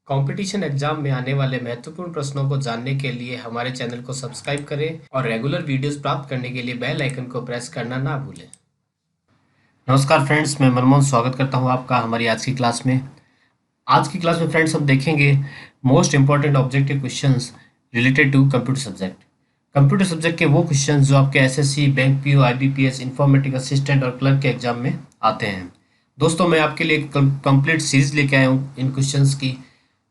Competition exam में आने वाले महत्वपूर्ण प्रश्नों को जानने के लिए हमारे चैनल को सब्सक्राइब करें और रेगुलर वीडियोस प्राप्त करने के लिए बेल आइकन को प्रेस करना ना भूलें। नमस्कार फ्रेंड्स, मैं मनमोहन स्वागत करता हूं आपका हमारी आज की क्लास में। आज की क्लास में फ्रेंड्स हम देखेंगे most important objective questions related to computer subject. Computer subject के वो क्वेश्चन जो आपके SSC, bank PO, IBPS, informatic assistant और क्लर्क के एग्जाम में आते हैं। दोस्तों, मैं आपके लिए कंप्लीट सीरीज लेके आया हूँ इन क्वेश्चंस की,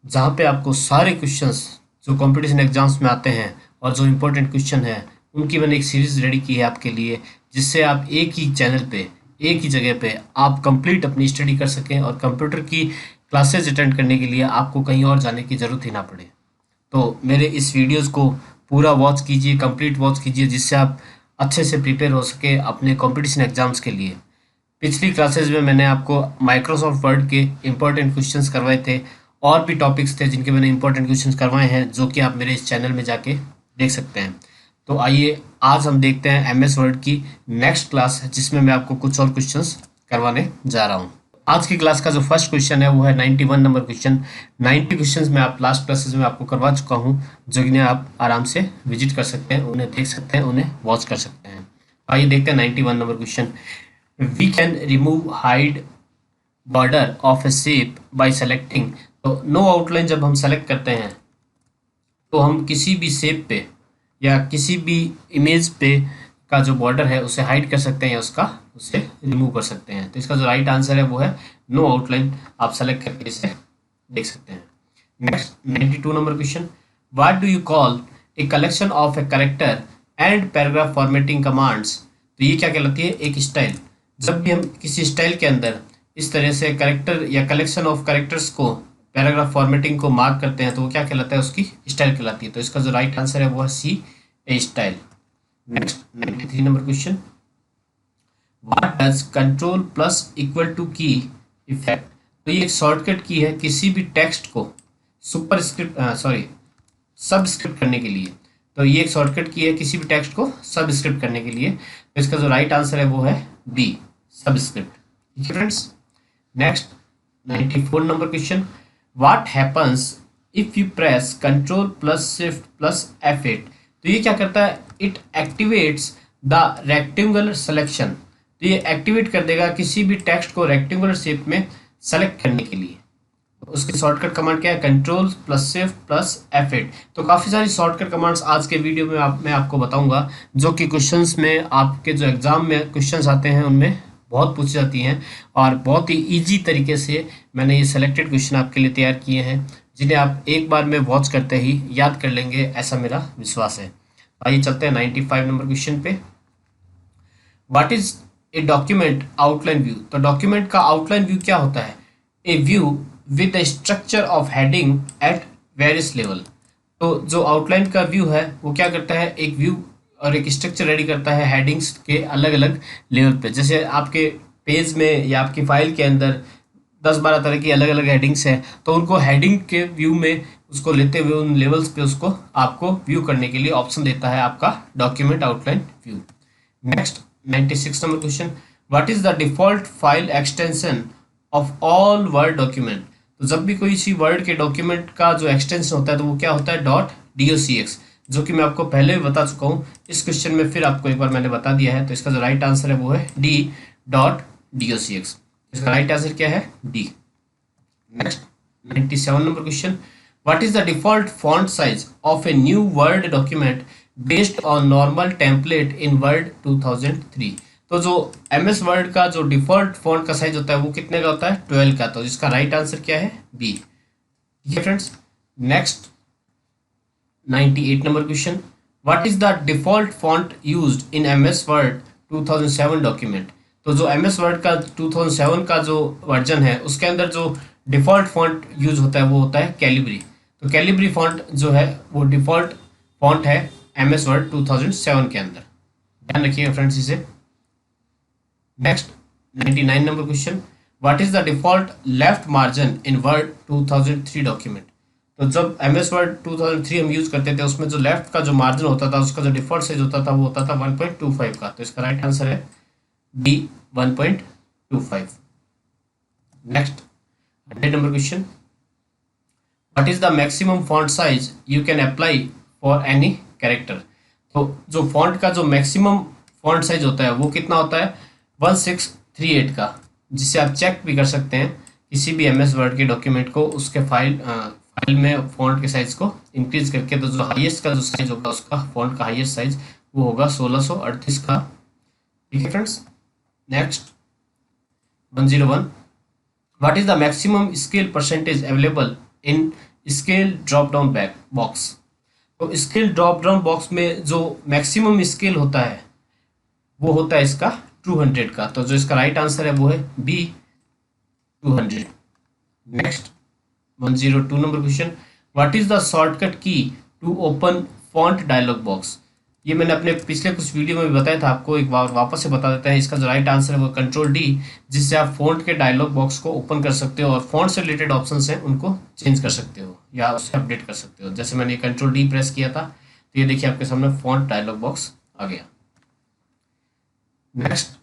जहाँ पे आपको सारे क्वेश्चंस जो कंपटीशन एग्जाम्स में आते हैं और जो इम्पोर्टेंट क्वेश्चन है उनकी मैंने एक सीरीज़ रेडी की है आपके लिए, जिससे आप एक ही चैनल पे, एक ही जगह पे आप कंप्लीट अपनी स्टडी कर सकें और कंप्यूटर की क्लासेज अटेंड करने के लिए आपको कहीं और जाने की ज़रूरत ही ना पड़े। तो मेरे इस वीडियोज़ को पूरा वॉच कीजिए, कंप्लीट वॉच कीजिए, जिससे आप अच्छे से प्रिपेयर हो सके अपने कंपटीशन एग्जाम्स के लिए। पिछली क्लासेज में मैंने आपको माइक्रोसॉफ्ट वर्ड के इम्पोर्टेंट क्वेश्चंस करवाए थे और भी टॉपिक्स थे जिनके मैंने इंपॉर्टेंट क्वेश्चंस करवाए हैं, जो कि आप मेरे इस चैनल में जाके देख सकते हैं। तो आइए आज हम देखते हैं एमएस वर्ड की नेक्स्ट क्लास, जिसमें मैं आपको कुछ और क्वेश्चंस करवाने जा रहा हूँ। आज की क्लास का जो फर्स्ट क्वेश्चन है वो है 91 नंबर क्वेश्चन। 90 क्वेश्चन मैं आप लास्ट क्लासेज में आपको करवा चुका हूँ, जो इन्हें आप आराम से विजिट कर सकते हैं, उन्हें देख सकते हैं, उन्हें वॉच कर सकते हैं। आइए देखते हैं 91 number question. We can remove hide border of a shape by selecting. तो नो आउटलाइन जब हम सेलेक्ट करते हैं तो हम किसी भी शेप पे या किसी भी इमेज पे का जो बॉर्डर है उसे हाइड कर सकते हैं या उसे रिमूव कर सकते हैं। तो इसका जो राइट आंसर है वो है नो आउटलाइन। आप सेलेक्ट करके इसे देख सकते हैं। Next 92 number question. What do you call a collection of a character and paragraph formatting commands. तो ये क्या कहलाती है? एक स्टाइल। जब भी हम किसी स्टाइल के अंदर इस तरह से कैरेक्टर या कलेक्शन ऑफ कैरेक्टर्स को, पैराग्राफ फॉर्मेटिंग को मार्क करते हैं तो वो क्या कहलाता है? उसकी स्टाइल कहलाती है। तो इसका जो राइट आंसर है वो है C, a style. Next 93 number question. What does control plus equal to key effect. तो ये एक शॉर्टकट की है किसी भी टेक्स्ट को सबस्क्रिप्ट करने के लिए। तो ये एक शॉर्टकट की है किसी भी टेक्स्ट को सबस्क्रिप्ट करने के लिए। तो इसका जो राइट आंसर है वो है बी, सबस्क्रिप्ट। ठीक है friends. Next 94 number question. What happens if you press control plus shift plus F8। तो ये क्या करता है? It activates the rectangular selection. तो ये एक्टिवेट कर देगा किसी भी टेक्स्ट को रेक्टेंगुलर शेप में सेलेक्ट करने के लिए। उसकी शॉर्टकट कमांड क्या है? Control plus shift plus F8। तो काफ़ी सारी शॉर्टकट कमांड्स आज के वीडियो में मैं आपको बताऊंगा, जो कि क्वेश्चंस में, आपके जो एग्जाम में क्वेश्चंस आते हैं उनमें बहुत पूछी जाती हैं और बहुत ही इजी तरीके से मैंने ये सेलेक्टेड क्वेश्चन आपके लिए तैयार किए हैं, जिन्हें आप एक बार में वॉच करते ही याद कर लेंगे, ऐसा मेरा विश्वास है। आइए चलते हैं 95 नंबर क्वेश्चन पे। What is a document outline view. तो डॉक्यूमेंट का आउटलाइन व्यू क्या होता है? A view with the structure of heading at various level. तो जो आउटलाइन का व्यू है वो क्या करता है? एक व्यू और एक स्ट्रक्चर रेडी करता है हेडिंग्स के अलग अलग लेवल पे। जैसे आपके पेज में या आपकी फाइल के अंदर 10-12 तरह की अलग अलग हेडिंग्स हैं, तो उनको हेडिंग के व्यू में उसको लेते हुए उन लेवल्स पे उसको आपको व्यू करने के लिए ऑप्शन देता है आपका document outline view. Next 96 number question. What is the default file extension of all word document. तो जब भी कोई सी वर्ड के डॉक्यूमेंट का जो एक्सटेंशन होता है तो वो क्या होता है? .docx, जो कि मैं आपको पहले भी बता चुका हूँ। इस क्वेश्चन में फिर आपको एक बार मैंने बता दिया है। तो इसका जो राइट आंसर है वो है .docx। इसका राइट आंसर क्या है? D. Next 97 number question. What is the default font size of a new word document based on normal template in word 2003। तो जो एमएस वर्ड का जो डिफॉल्ट फॉन्ट का साइज होता है वो कितने का होता है? 12 का। तो इसका राइट आंसर क्या है? बी। ठीक है friends. Next 98 number question. What is the default font used in MS word 2007 document. तो जो एमएस वर्ड का 2007 का जो वर्जन है उसके अंदर जो डिफॉल्ट फॉन्ट यूज होता है वो होता है कैलिब्री। तो कैलिब्री फॉन्ट जो है वो डिफॉल्ट फॉन्ट है एमएस वर्ड 2007 के अंदर। ध्यान रखिएगा फ्रेंड्स इसे। Next 99 number question. What is the default left margin in word 2003 document. तो जब एमएस वर्ड 2003 हम यूज करते थे उसमें जो लेफ्ट का जो मार्जिन होता था उसका जो डिफॉल्ट साइज होता था वो होता था 1.25 का। तो इसका राइट आंसर है D, 1.25। Next 100 number question. What is the maximum font size you can apply for any character. तो जो फॉन्ट का जो मैक्सिमम फॉन्ट साइज होता है वो कितना होता है 1638 का, जिससे आप चेक भी कर सकते हैं किसी भी MS वर्ड के डॉक्यूमेंट को उसके फाइल में फॉन्ट के साइज को इंक्रीज करके। तो जो हाईएस्ट का जो साइज होगा उसका फॉन्ट का हाईएस्ट साइज वो होगा 1638 का। ठीक है friends. Next 101, what is the maximum scale percentage available in scale drop down back box. तो स्केल ड्रॉप डाउन बॉक्स में जो मैक्सिमम स्केल होता है वो होता है इसका 200 का। तो जो इसका राइट आंसर है वो है B 200। Next 102 number question, what is the shortcut key to open font dialog box. ये मैंने अपने पिछले कुछ वीडियो में भी बताया था आपको, एक बार वापस से बता देते हैं। इसका जो राइट आंसर है वो कंट्रोल डी, जिससे आप फॉन्ट के डायलॉग बॉक्स को ओपन कर सकते हो और फॉन्ट से रिलेटेड ऑप्शंस हैं उनको चेंज कर सकते हो या उससे अपडेट कर सकते हो। जैसे मैंने कंट्रोल डी प्रेस किया था तो ये देखिए आपके सामने फॉन्ट डायलॉग बॉक्स आ गया। Next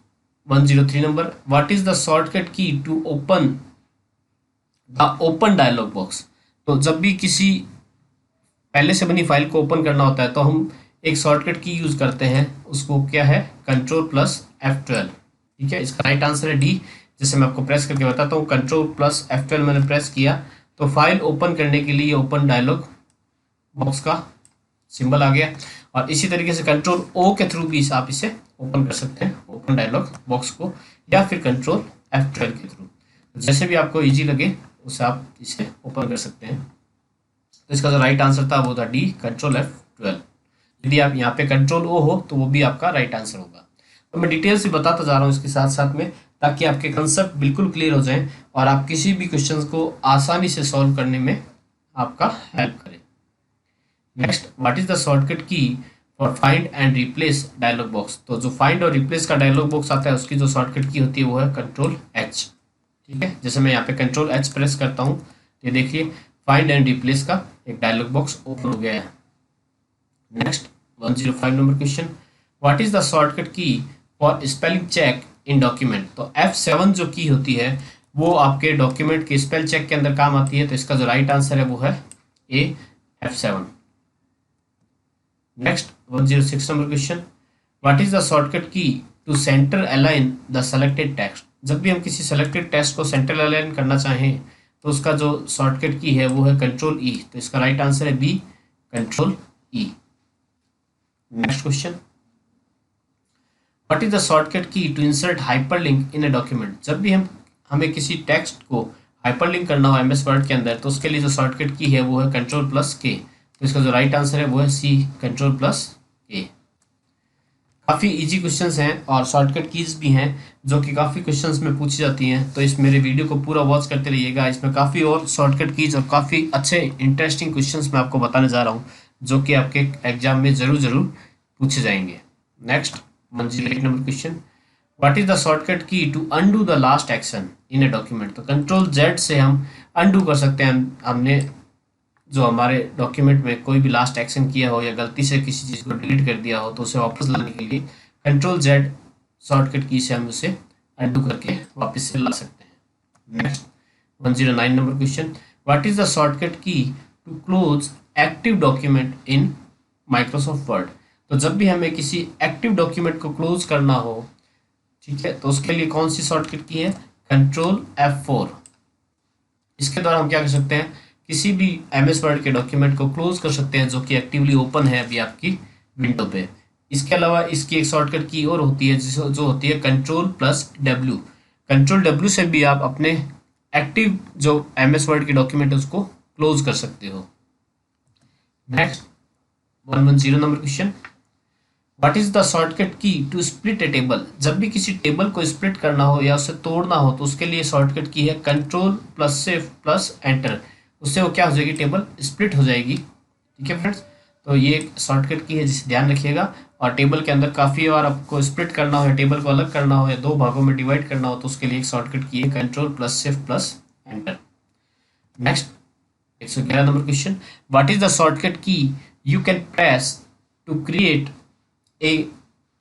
103 number, what is the shortcut key to open the open dialog box. तो जब भी किसी पहले से बनी फाइल को ओपन करना होता है तो हम एक शॉर्टकट की यूज करते हैं, उसको क्या है कंट्रोल प्लस F12। ठीक है, इसका राइट आंसर है डी। जैसे मैं आपको प्रेस करके बताता हूँ, कंट्रोल प्लस F12 मैंने प्रेस किया तो फाइल ओपन करने के लिए ओपन डायलॉग बॉक्स का सिंबल आ गया। और इसी तरीके से कंट्रोल O के थ्रू भी आप इसे ओपन कर सकते हैं ओपन डायलॉग बॉक्स को, या फिर कंट्रोल F12 के थ्रू, जैसे भी आपको इजी लगे उससे आप इसे ओपन कर सकते हैं। तो इसका जो राइट आंसर था वो था डी कंट्रोल F12। यदि आप यहाँ पे कंट्रोल O हो तो वो भी आपका राइट आंसर होगा। तो मैं डिटेल से बताता जा रहा हूँ इसके साथ साथ में, ताकि आपके कंसेप्ट बिल्कुल क्लियर हो जाएं और आप किसी भी क्वेश्चन को आसानी से सॉल्व करने में आपका हेल्प करें। Next, what is the shortcut key for find and replace dialog box. तो जो फाइंड और रिप्लेस का डायलॉग बॉक्स आता है उसकी जो शॉर्टकट की होती है वो है कंट्रोल H। ठीक है, जैसे मैं यहाँ पे कंट्रोल H प्रेस करता हूँ तो ये देखिए फाइंड एंड रिप्लेस का एक डायलॉग बॉक्स ओपन हो गया है। Next 105 number question, what is the shortcut key for spelling check in document. तो F7 जो की होती है वो आपके डॉक्यूमेंट के स्पेल चेक के अंदर काम आती है। तो इसका जो राइट आंसर है वो है A F7। Next 106 number question, what is the shortcut key to centre align the selected text. जब भी हम किसी सेलेक्टेड टेक्स्ट को सेंटर अलाइन करना चाहें तो उसका जो शॉर्टकट की है वो है कंट्रोल E। तो इसका राइट आंसर है B control E। Next question, what is the shortcut key to insert hyperlink in a document. जब भी हमें किसी टेक्स्ट को हाइपरलिंक करना हो MS वर्ड के अंदर तो उसके लिए जो शॉर्टकट की है वो है कंट्रोल प्लस K। तो इसका जो राइट आंसर है वो है सी कंट्रोल प्लस K। काफ़ी इजी क्वेश्चंस हैं और शॉर्टकट कीज भी हैं जो कि काफ़ी क्वेश्चंस में पूछी जाती हैं। तो इस मेरे वीडियो को पूरा वॉच करते रहिएगा, इसमें काफ़ी और शॉर्टकट कीज और काफ़ी अच्छे इंटरेस्टिंग क्वेश्चंस मैं आपको बताने जा रहा हूँ जो कि आपके एग्जाम में ज़रूर पूछे जाएंगे। Next 108 number question, what is the shortcut key to undo the last action in a document. तो कंट्रोल Z से हम अनडू कर सकते हैं, हमने जो हमारे डॉक्यूमेंट में कोई भी लास्ट एक्शन किया हो या गलती से किसी चीज़ को डिलीट कर दिया हो तो उसे वापस लाने के लिए कंट्रोल Z शॉर्टकट की से हम उसे अनडू करके वापस से ला सकते हैं। Next 109 number question, what is the shortcut key to close active document in Microsoft Word. तो जब भी हमें किसी एक्टिव डॉक्यूमेंट को क्लोज करना हो, ठीक है, तो उसके लिए कौन सी शॉर्टकट की है कंट्रोल F4। इसके द्वारा हम क्या कर सकते हैं, किसी भी MS वर्ड के डॉक्यूमेंट को क्लोज कर सकते हैं जो कि एक्टिवली ओपन है अभी आपकी विंडो पे। इसके अलावा इसकी एक शॉर्टकट की और होती है जो होती है control plus W। Control W से भी आप अपने एक्टिव जो MS वर्ड के डॉक्यूमेंट है उसको क्लोज कर सकते हो। Next 110 number question, what is the shortcut key to split A table. जब भी किसी टेबल को स्प्लिट करना हो या उसे तोड़ना हो तो उसके लिए शॉर्टकट की है control plus shift plus enter. उससे वो क्या हो जाएगी, टेबल स्प्लिट हो जाएगी। ठीक है फ्रेंड्स, तो ये एक शॉर्टकट की है जिसे ध्यान रखिएगा। और टेबल के अंदर काफ़ी बार आपको स्प्लिट करना हो या टेबल को अलग करना हो या दो भागों में डिवाइड करना हो तो उसके लिए एक शॉर्टकट की है control plus shift plus enter. Next 111 number question, what is the shortcut key you can press to create a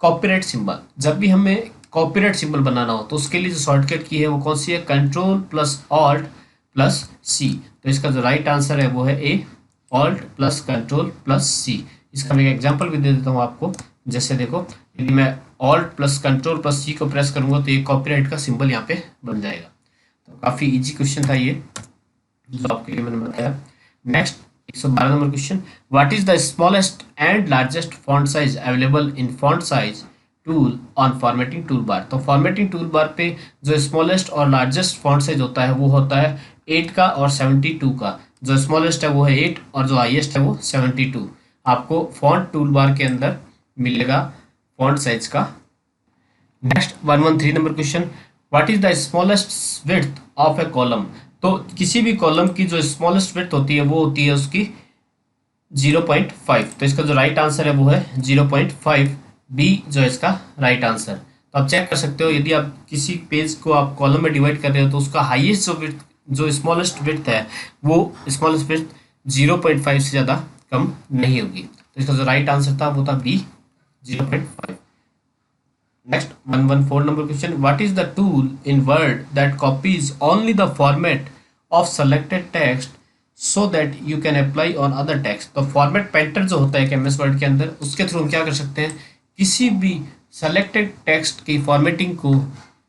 copyright symbol. जब भी हमें कॉपीराइट सिंबल बनाना हो तो उसके लिए जो शॉर्टकट की है वो कौन सी है, कंट्रोल प्लस ऑल्ट प्लस सी। तो इसका जो राइट आंसर है वो है ए, ऑल्ट प्लस कंट्रोल प्लस सी। इसका मैं एक एग्जांपल भी दे देता हूँ आपको। जैसे देखो, यदि मैं ऑल्ट प्लस कंट्रोल प्लस सी को प्रेस करूंगा तो ये कॉपीराइट का सिंबल यहाँ पे बन जाएगा। तो काफ़ी इजी क्वेश्चन था ये, जो आपके लिए मैंने बताया। Next 112 number question, what is the smallest and largest font size available in font size tool on formatting tool bar. तो फॉर्मेटिंग टूल बार पे जो स्मॉलेस्ट और लार्जेस्ट फॉन्ट साइज होता है वो होता है 8 का और 72 का। जो स्मॉलेस्ट है वो है 8 और जो हाईएस्ट है वो 72। आपको फॉन्ट टूल बार के अंदर मिलेगा फॉन्ट साइज का। Next 113 number question, what is the smallest width of A column. तो किसी भी कॉलम की जो स्मॉलेस्ट विड्थ होती है वो होती है उसकी 0.5। तो इसका जो राइट आंसर है वो है 0.5, बी जो है इसका राइट आंसर। तो आप चेक कर सकते हो, यदि आप किसी पेज को आप कॉलम में डिवाइड कर रहे हो तो उसका हाईएस्ट जो विड्थ, जो स्मॉलेस्ट विड्थ है वो स्मॉलेस्ट विड्थ 0.5 से ज़्यादा कम नहीं होगी। तो इसका जो राइट आंसर था वो था B, 0.5। Next 114 number question, what is the tool in Word that copies only the format of selected text so that you can apply on other text. तो फॉर्मेट पेंटर जो होता है कि एमएस वर्ड के अंदर, उसके थ्रू हम क्या कर सकते हैं, किसी भी सेलेक्टेड टेक्स्ट की फॉर्मेटिंग को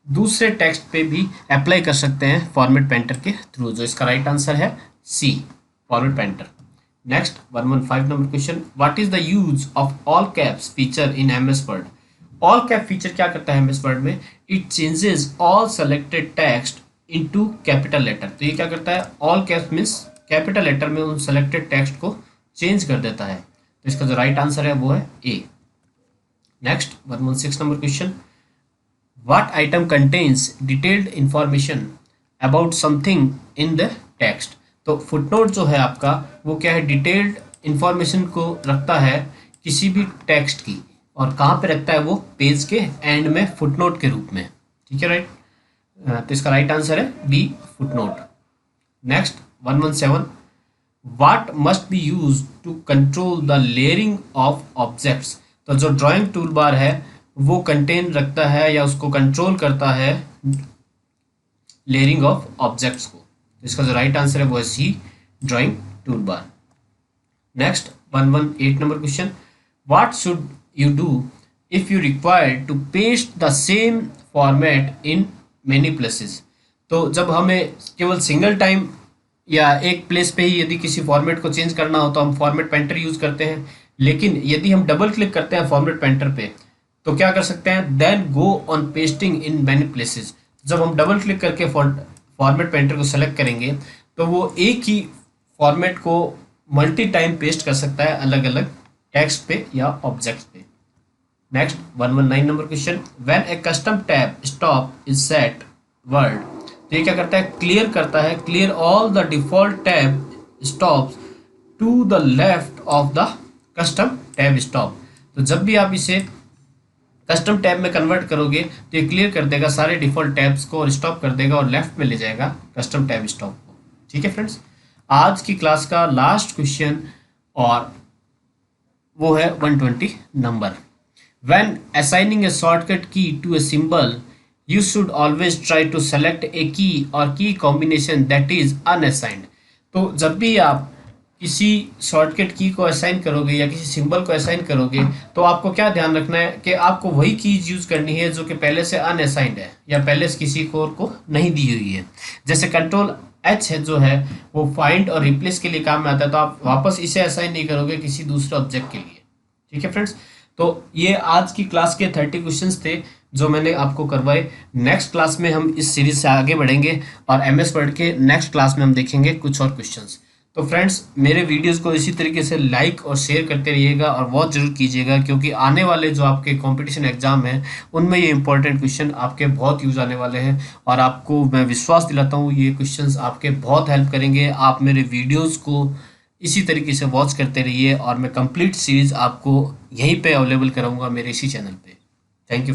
दूसरे टेक्स्ट पे भी अप्लाई कर सकते हैं फॉर्मेट पेंटर के थ्रू। जो इसका राइट आंसर है C, format painter. Next 115 number question, what is the use of all caps feature in MS Word. All cap feature क्या करता है एमएस वर्ड में, it changes all selected text into capital letter. तो ये क्या करता है, all caps means capital letter में उन सेलेक्टेड टेक्स्ट को चेंज कर देता है। तो इसका जो राइट आंसर है वो है A. Next 116 number question, what item contains detailed information about something in the text. तो फुटनोट जो है आपका वो क्या है, डिटेल्ड इंफॉर्मेशन को रखता है किसी भी टेक्स्ट की, और कहाँ पे रखता है वो, पेज के एंड में फुटनोट के रूप में। ठीक है, राइट। तो इसका राइट आंसर है B, footnote. Next 117, what must be use to control the layering of objects. तो जो ड्राइंग टूल बार है वो कंटेन रखता है या उसको कंट्रोल करता है लेयरिंग ऑफ ऑब्जेक्ट्स को। इसका जो राइट आंसर है वो है C, drawing tool bar. Next 118 number question, what should you do if you require to paste the same format in many places। तो जब हमें केवल सिंगल टाइम या एक प्लेस पे ही यदि किसी फॉर्मेट को चेंज करना हो तो हम फॉर्मेट पेंटर यूज करते हैं। लेकिन यदि हम डबल क्लिक करते हैं फॉर्मेट पेंटर पे तो क्या कर सकते हैं, then go on pasting in many places. जब हम डबल क्लिक करके फॉर्मेट पेंटर को सेलेक्ट करेंगे तो वो एक ही फॉर्मेट को मल्टी टाइम पेस्ट कर सकता है अलग अलग टेक्स्ट पे या ऑब्जेक्ट्स पे। Next 119 number question, when a custom tab stop is set word. तो ये क्या करता है, क्लियर करता है, clear all the default tab stops to the left of the custom tab stop. तो जब भी आप इसे कस्टम टैब में कन्वर्ट करोगे तो ये क्लियर कर देगा सारे डिफॉल्ट टैब्स को और स्टॉप कर देगा और लेफ्ट में ले जाएगा कस्टम टैब स्टॉप को। ठीक है फ्रेंड्स, आज की क्लास का लास्ट क्वेश्चन और वो है 120 number. When assigning a shortcut key to a symbol, you should always try to select a key or key combination that is unassigned। तो जब भी आप किसी शॉर्टकट की को असाइन करोगे या किसी सिंबल को असाइन करोगे तो आपको क्या ध्यान रखना है कि आपको वही कीज यूज करनी है जो कि पहले से अनअसाइंड है या पहले से किसी को नहीं दी हुई है। जैसे कंट्रोल एच है जो है वो फाइंड और रिप्लेस के लिए काम में आता है, तो आप वापस इसे असाइन नहीं करोगे किसी दूसरे ऑब्जेक्ट के लिए। ठीक है फ्रेंड्स, तो ये आज की क्लास के 30 क्वेश्चंस थे जो मैंने आपको करवाए। नेक्स्ट क्लास में हम इस सीरीज से आगे बढ़ेंगे और एमएस वर्ड के नेक्स्ट क्लास में हम देखेंगे कुछ और क्वेश्चंस। तो फ्रेंड्स, मेरे वीडियोस को इसी तरीके से लाइक और शेयर करते रहिएगा और वॉच जरूर कीजिएगा, क्योंकि आने वाले जो आपके कंपटीशन एग्जाम हैं उनमें ये इंपॉर्टेंट क्वेश्चन आपके बहुत यूज़ आने वाले हैं और आपको मैं विश्वास दिलाता हूँ ये क्वेश्चंस आपके बहुत हेल्प करेंगे। आप मेरे वीडियोज़ को इसी तरीके से वॉच करते रहिए और मैं कंप्लीट सीरीज आपको यहीं पे अवेलेबल कराऊंगा मेरे इसी चैनल पे। Thank you.